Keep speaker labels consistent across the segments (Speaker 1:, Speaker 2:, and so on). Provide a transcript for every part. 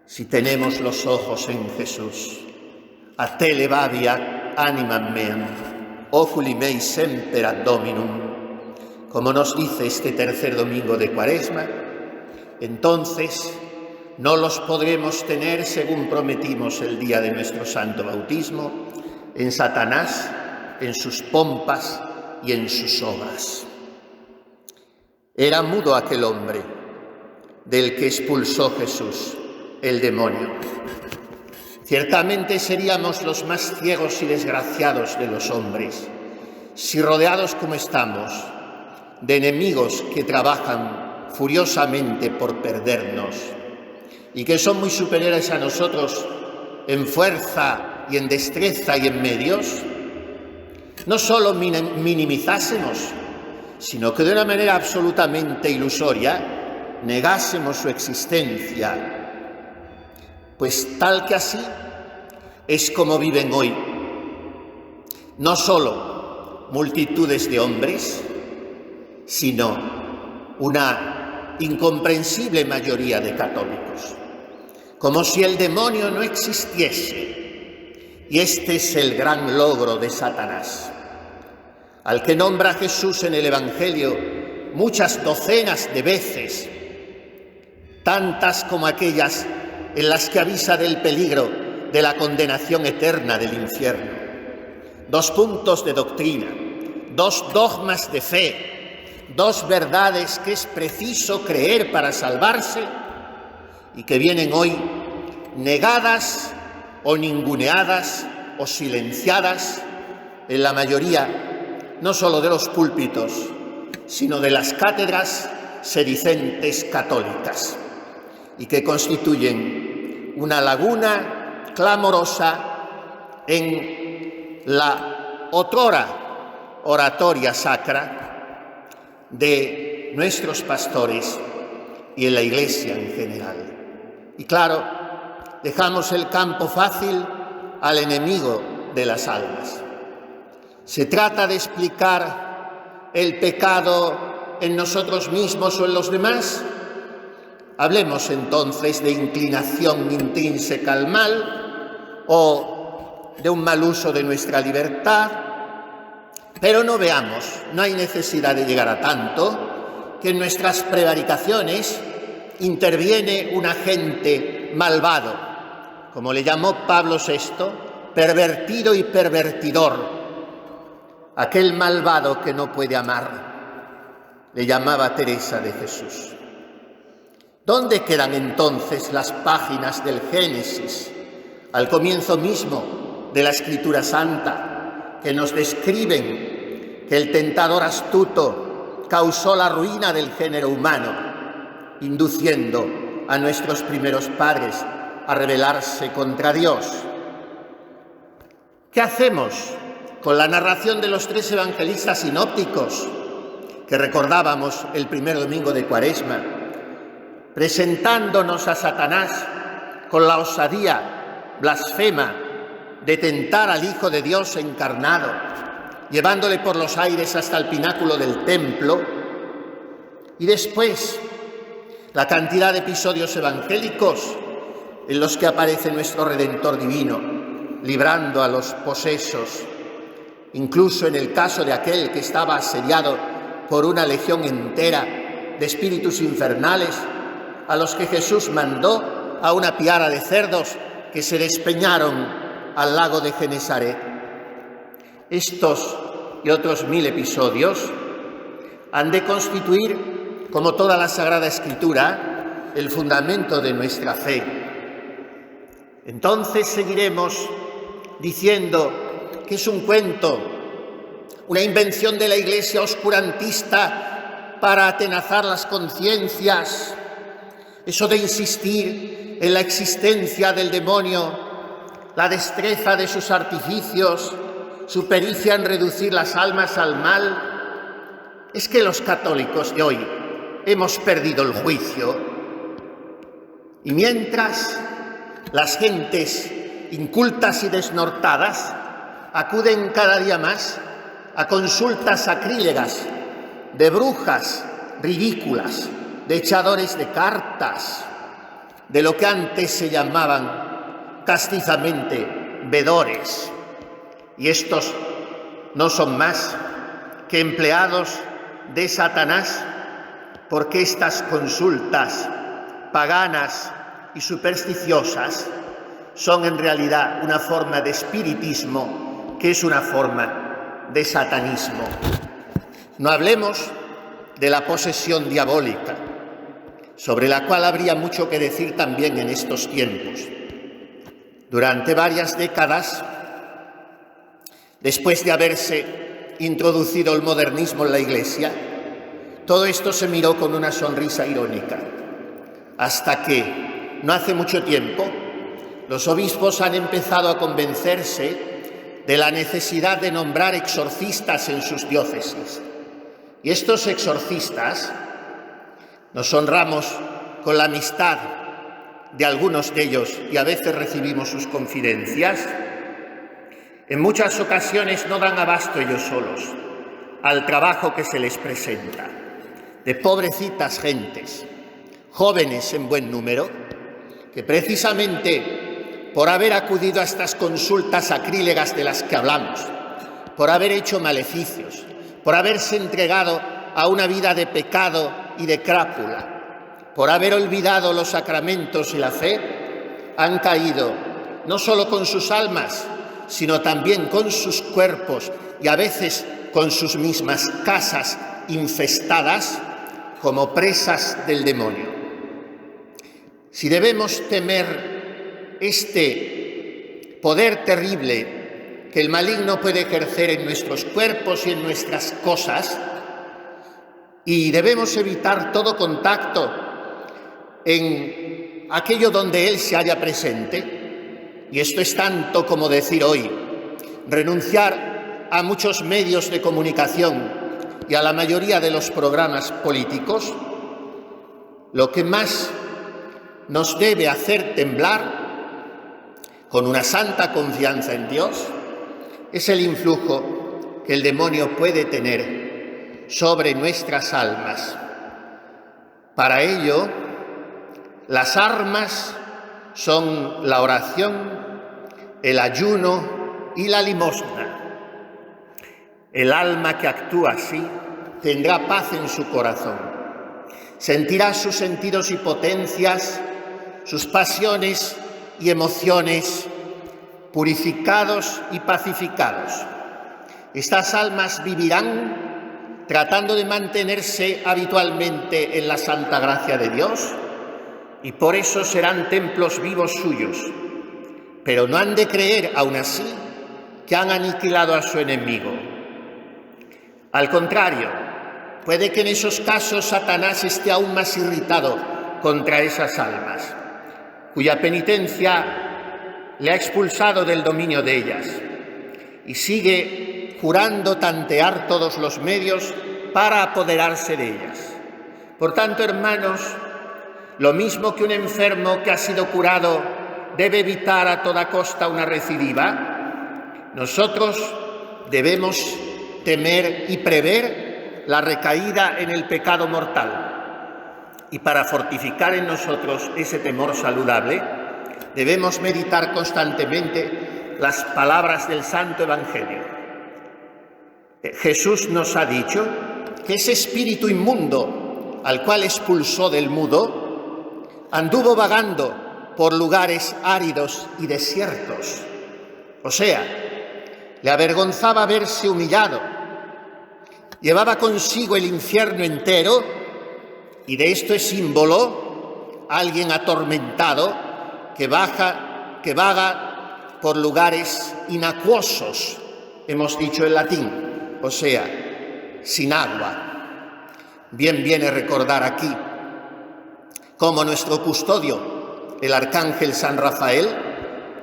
Speaker 1: Si tenemos los ojos en Jesús, a te levadia animam meam, oculi mei semper ad Dominum, como nos dice este tercer domingo de Cuaresma, entonces no los podremos tener, según prometimos el día de nuestro santo bautismo, en Satanás, en sus pompas y en sus obras. Era mudo aquel hombre del que expulsó Jesús el demonio. Ciertamente seríamos los más ciegos y desgraciados de los hombres si, rodeados como estamos de enemigos que trabajan furiosamente por perdernos y que son muy superiores a nosotros en fuerza y en destreza y en medios, no solo minimizásemos, sino que de una manera absolutamente ilusoria negásemos su existencia, pues tal que así es como viven hoy no solo multitudes de hombres, sino una incomprensible mayoría de católicos, como si el demonio no existiese. Y este es el gran logro de Satanás, al que nombra Jesús en el Evangelio muchas docenas de veces, tantas como aquellas en las que avisa del peligro de la condenación eterna del infierno. 2 puntos de doctrina, 2 dogmas de fe, 2 verdades que es preciso creer para salvarse y que vienen hoy negadas o ninguneadas o silenciadas en la mayoría, no solo de los púlpitos, sino de las cátedras sedicentes católicas, y que constituyen una laguna clamorosa en la otrora oratoria sacra de nuestros pastores y en la Iglesia en general. Y claro, dejamos el campo fácil al enemigo de las almas. ¿Se trata de explicar el pecado en nosotros mismos o en los demás? Hablemos entonces de inclinación intrínseca al mal o de un mal uso de nuestra libertad, pero no veamos, no hay necesidad de llegar a tanto, que en nuestras prevaricaciones interviene un agente malvado, como le llamó Pablo VI, pervertido y pervertidor, aquel malvado que no puede amar, le llamaba Teresa de Jesús. ¿Dónde quedan entonces las páginas del Génesis, al comienzo mismo de la Escritura Santa, que nos describen que el tentador astuto causó la ruina del género humano, induciendo a nuestros primeros padres a rebelarse contra Dios? ¿Qué hacemos con la narración de los 3 evangelistas sinópticos que recordábamos el primer domingo de Cuaresma, presentándonos a Satanás con la osadía blasfema de tentar al Hijo de Dios encarnado, llevándole por los aires hasta el pináculo del templo, y después la cantidad de episodios evangélicos en los que aparece nuestro Redentor divino, librando a los posesos, incluso en el caso de aquel que estaba asediado por una legión entera de espíritus infernales, a los que Jesús mandó a una piara de cerdos que se despeñaron al lago de Genesaret. Estos y otros 1000 episodios han de constituir, como toda la Sagrada Escritura, el fundamento de nuestra fe. Entonces seguiremos diciendo que es un cuento, una invención de la Iglesia oscurantista para atenazar las conciencias. Eso de insistir en la existencia del demonio, la destreza de sus artificios, su pericia en reducir las almas al mal, es que los católicos de hoy hemos perdido el juicio. Y mientras las gentes incultas y desnortadas acuden cada día más a consultas sacrílegas de brujas ridículas, de echadores de cartas, de lo que antes se llamaban castizamente vedores, y estos no son más que empleados de Satanás, porque estas consultas paganas y supersticiosas son en realidad una forma de espiritismo, que es una forma de satanismo. No hablemos de la posesión diabólica, sobre la cual habría mucho que decir también en estos tiempos. Durante varias décadas, después de haberse introducido el modernismo en la Iglesia, todo esto se miró con una sonrisa irónica, hasta que, no hace mucho tiempo, los obispos han empezado a convencerse de la necesidad de nombrar exorcistas en sus diócesis. Y estos exorcistas, nos honramos con la amistad de algunos de ellos y a veces recibimos sus confidencias, en muchas ocasiones no dan abasto ellos solos al trabajo que se les presenta, de pobrecitas gentes, jóvenes en buen número, que precisamente por haber acudido a estas consultas sacrílegas de las que hablamos, por haber hecho maleficios, por haberse entregado a una vida de pecado y de crápula, por haber olvidado los sacramentos y la fe, han caído no solo con sus almas, sino también con sus cuerpos y a veces con sus mismas casas infestadas como presas del demonio. Si debemos temer este poder terrible que el maligno puede ejercer en nuestros cuerpos y en nuestras cosas, y debemos evitar todo contacto en aquello donde él se halla presente, y esto es tanto como decir hoy, renunciar a muchos medios de comunicación y a la mayoría de los programas políticos, lo que más nos debe hacer temblar con una santa confianza en Dios es el influjo que el demonio puede tener sobre nuestras almas. Para ello, las armas son la oración, el ayuno y la limosna. El alma que actúa así tendrá paz en su corazón, sentirá sus sentidos y potencias, sus pasiones y emociones purificados y pacificados. Estas almas vivirán tratando de mantenerse habitualmente en la santa gracia de Dios y por eso serán templos vivos suyos, pero no han de creer aún así que han aniquilado a su enemigo. Al contrario, puede que en esos casos Satanás esté aún más irritado contra esas almas, cuya penitencia le ha expulsado del dominio de ellas, y sigue jurando tantear todos los medios para apoderarse de ellas. Por tanto, hermanos, lo mismo que un enfermo que ha sido curado debe evitar a toda costa una recidiva, nosotros debemos temer y prever la recaída en el pecado mortal. Y para fortificar en nosotros ese temor saludable, debemos meditar constantemente las palabras del Santo Evangelio. Jesús nos ha dicho que ese espíritu inmundo al cual expulsó del mudo anduvo vagando por lugares áridos y desiertos. O sea, le avergonzaba verse humillado, llevaba consigo el infierno entero. Y de esto es símbolo alguien atormentado que vaga por lugares inacuosos, hemos dicho en latín, o sea, sin agua. Bien viene recordar aquí cómo nuestro custodio, el arcángel San Rafael,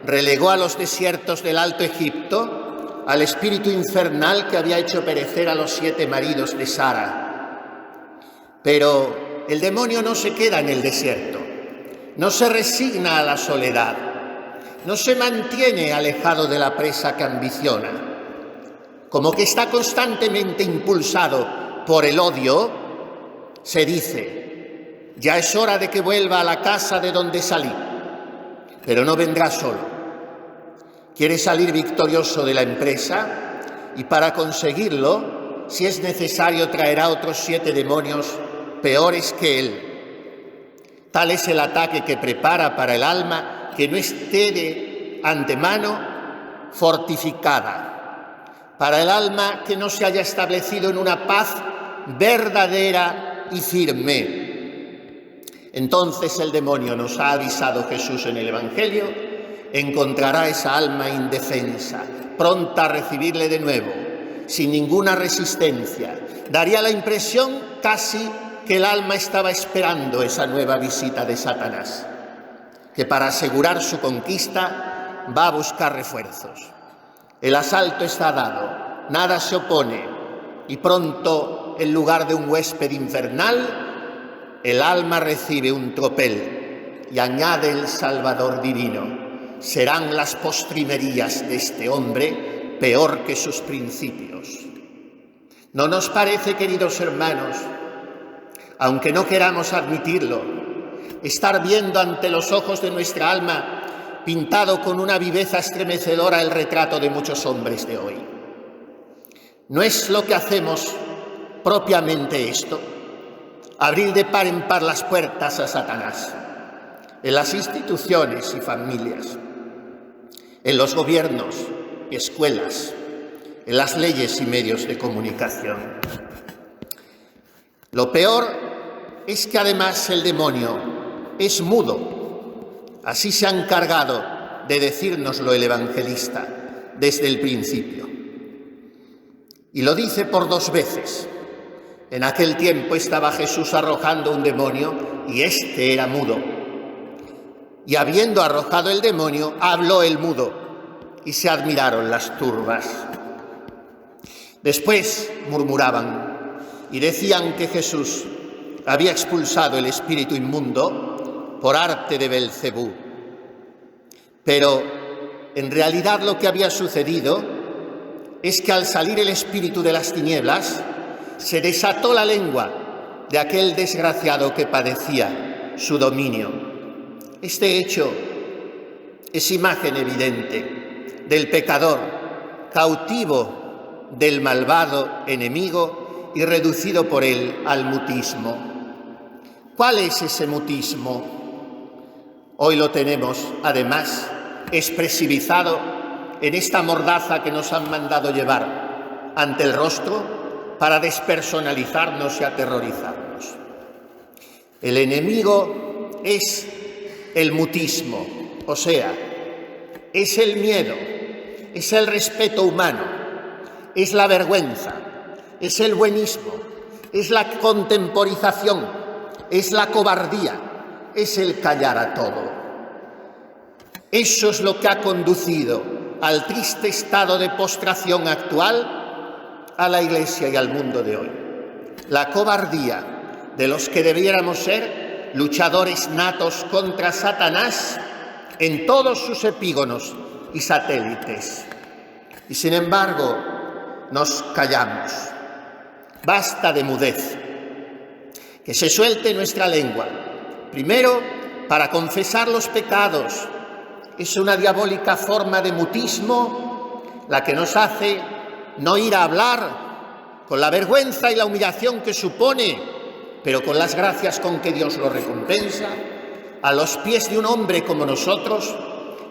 Speaker 1: relegó a los desiertos del Alto Egipto al espíritu infernal que había hecho perecer a los 7 maridos de Sara. Pero el demonio no se queda en el desierto, no se resigna a la soledad, no se mantiene alejado de la presa que ambiciona. Como que está constantemente impulsado por el odio, se dice: Ya es hora de que vuelva a la casa de donde salí, pero no vendrá solo. Quiere salir victorioso de la empresa y para conseguirlo, si es necesario, traerá otros 7 demonios peores que él. Tal es el ataque que prepara para el alma que no esté de antemano fortificada, para el alma que no se haya establecido en una paz verdadera y firme. Entonces el demonio, nos ha avisado Jesús en el Evangelio, encontrará esa alma indefensa, pronta a recibirle de nuevo, sin ninguna resistencia. Daría la impresión casi que el alma estaba esperando esa nueva visita de Satanás, que para asegurar su conquista va a buscar refuerzos. El asalto está dado, nada se opone, y pronto, en lugar de un huésped infernal, el alma recibe un tropel, y añade el Salvador divino: serán las postrimerías de este hombre peor que sus principios. ¿No nos parece, queridos hermanos, aunque no queramos admitirlo, estar viendo ante los ojos de nuestra alma, pintado con una viveza estremecedora, el retrato de muchos hombres de hoy? ¿No es lo que hacemos propiamente esto? Abrir de par en par las puertas a Satanás, en las instituciones y familias, en los gobiernos y escuelas, en las leyes y medios de comunicación. Lo peor es que además el demonio es mudo. Así se ha encargado de decírnoslo el evangelista desde el principio. Y lo dice por 2 veces. En aquel tiempo estaba Jesús arrojando un demonio y éste era mudo. Y habiendo arrojado el demonio, habló el mudo y se admiraron las turbas. Después murmuraban y decían que Jesús había expulsado el espíritu inmundo por arte de Belcebú. Pero en realidad lo que había sucedido es que al salir el espíritu de las tinieblas, se desató la lengua de aquel desgraciado que padecía su dominio. Este hecho es imagen evidente del pecador, cautivo del malvado enemigo y reducido por él al mutismo. ¿Cuál es ese mutismo? Hoy lo tenemos, además, expresivizado en esta mordaza que nos han mandado llevar ante el rostro para despersonalizarnos y aterrorizarnos. El enemigo es el mutismo, o sea, es el miedo, es el respeto humano, es la vergüenza, es el buenismo, es la contemporización, es la cobardía, es el callar a todo. Eso es lo que ha conducido al triste estado de postración actual a la Iglesia y al mundo de hoy. La cobardía de los que debiéramos ser luchadores natos contra Satanás en todos sus epígonos y satélites. Y sin embargo, nos callamos. Basta de mudez. Que se suelte nuestra lengua. Primero, para confesar los pecados. Es una diabólica forma de mutismo la que nos hace no ir a hablar con la vergüenza y la humillación que supone, pero con las gracias con que Dios lo recompensa, a los pies de un hombre como nosotros,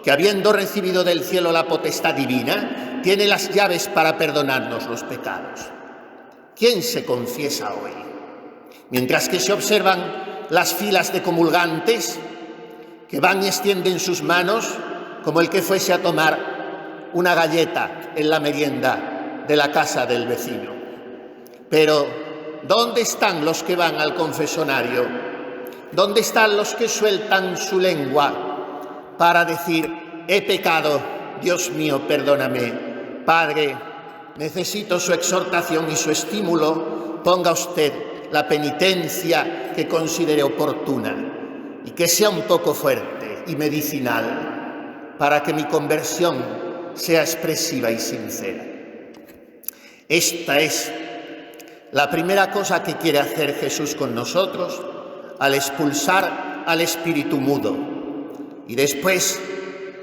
Speaker 1: que habiendo recibido del cielo la potestad divina, tiene las llaves para perdonarnos los pecados. ¿Quién se confiesa hoy? Mientras que se observan las filas de comulgantes que van y extienden sus manos como el que fuese a tomar una galleta en la merienda de la casa del vecino. Pero, ¿dónde están los que van al confesonario? ¿Dónde están los que sueltan su lengua para decir: he pecado, Dios mío, perdóname? Padre, necesito su exhortación y su estímulo, ponga usted la penitencia que considere oportuna y que sea un poco fuerte y medicinal para que mi conversión sea expresiva y sincera. Esta es la primera cosa que quiere hacer Jesús con nosotros al expulsar al espíritu mudo. Y después,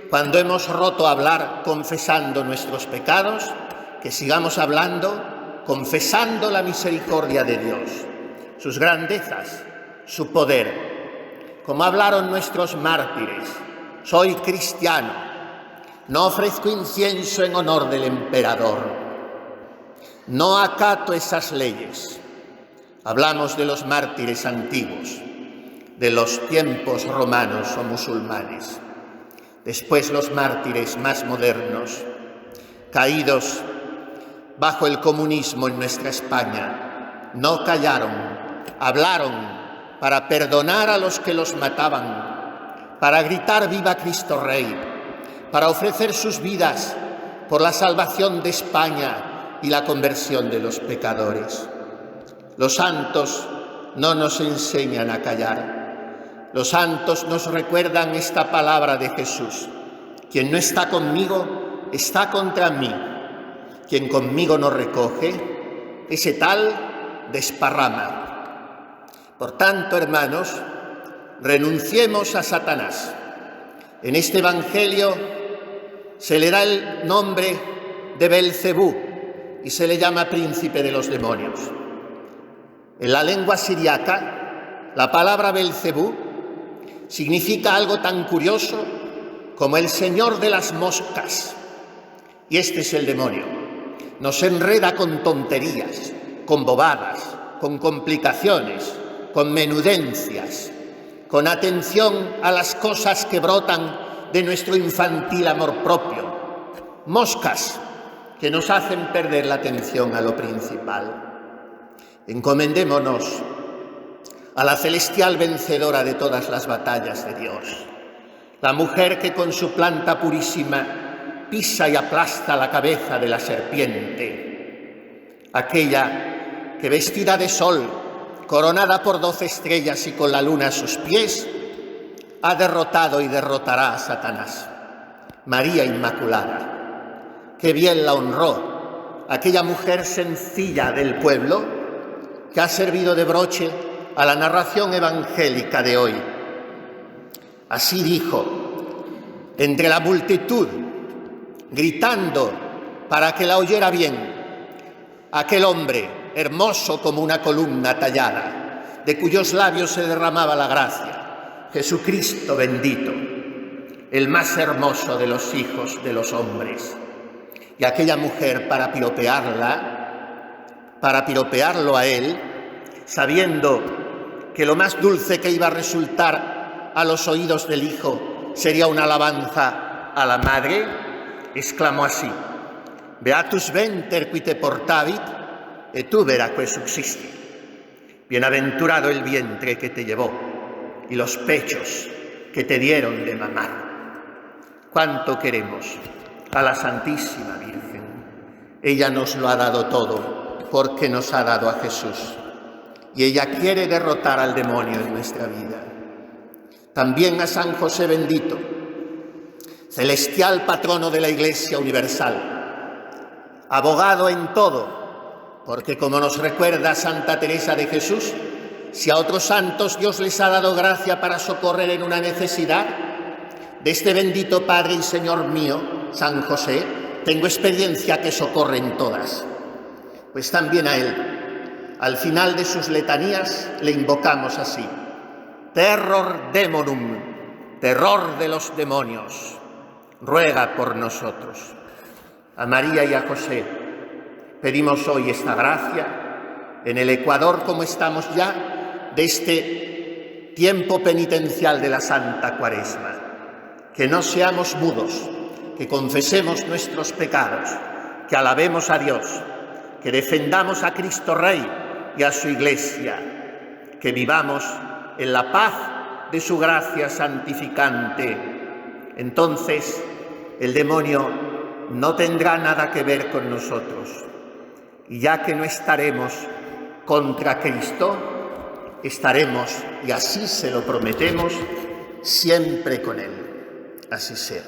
Speaker 1: cuando hemos roto a hablar confesando nuestros pecados, que sigamos hablando, confesando la misericordia de Dios, sus grandezas, su poder. Como hablaron nuestros mártires: soy cristiano, no ofrezco incienso en honor del emperador, no acato esas leyes. Hablamos de los mártires antiguos, de los tiempos romanos o musulmanes. Después los mártires más modernos, caídos bajo el comunismo en nuestra España, no callaron, hablaron para perdonar a los que los mataban, para gritar «Viva Cristo Rey», para ofrecer sus vidas por la salvación de España y la conversión de los pecadores. Los santos no nos enseñan a callar. Los santos nos recuerdan esta palabra de Jesús: quien no está conmigo, está contra mí. Quien conmigo no recoge, ese tal desparrama. Por tanto, hermanos, renunciemos a Satanás. En este Evangelio se le da el nombre de Belcebú y se le llama príncipe de los demonios. En la lengua siriaca, la palabra Belcebú significa algo tan curioso como el señor de las moscas. Y este es el demonio. Nos enreda con tonterías, con bobadas, con complicaciones, con menudencias, con atención a las cosas que brotan de nuestro infantil amor propio. Moscas que nos hacen perder la atención a lo principal. Encomendémonos a la celestial vencedora de todas las batallas de Dios, la mujer que con su planta purísima pisa y aplasta la cabeza de la serpiente, aquella que vestida de sol, coronada por 12 estrellas y con la luna a sus pies, ha derrotado y derrotará a Satanás. María Inmaculada, que bien la honró, aquella mujer sencilla del pueblo que ha servido de broche a la narración evangélica de hoy. Así dijo, entre la multitud, gritando para que la oyera bien, aquel hombre hermoso como una columna tallada, de cuyos labios se derramaba la gracia: Jesucristo bendito, el más hermoso de los hijos de los hombres. Y aquella mujer, para piropearlo a él, sabiendo que lo más dulce que iba a resultar a los oídos del Hijo sería una alabanza a la Madre, exclamó así: Beatus venter qui te portavit, et tu veraque subsisti. Bienaventurado el vientre que te llevó y los pechos que te dieron de mamar. Cuánto queremos a la Santísima Virgen. Ella nos lo ha dado todo porque nos ha dado a Jesús. Y ella quiere derrotar al demonio en nuestra vida. También a San José bendito, celestial patrono de la Iglesia universal, abogado en todo, porque como nos recuerda Santa Teresa de Jesús, si a otros santos Dios les ha dado gracia para socorrer en una necesidad, de este bendito Padre y Señor mío, San José, tengo experiencia que socorre en todas. Pues también a él, al final de sus letanías, le invocamos así: Terror demonum, terror de los demonios, ruega por nosotros. A María y a José pedimos hoy esta gracia, en el Ecuador, como estamos ya, de este tiempo penitencial de la Santa Cuaresma. Que no seamos mudos, que confesemos nuestros pecados, que alabemos a Dios, que defendamos a Cristo Rey y a su Iglesia, que vivamos en la paz de su gracia santificante. Entonces el demonio no tendrá nada que ver con nosotros, y ya que no estaremos contra Cristo, estaremos, y así se lo prometemos, siempre con Él. Así sea.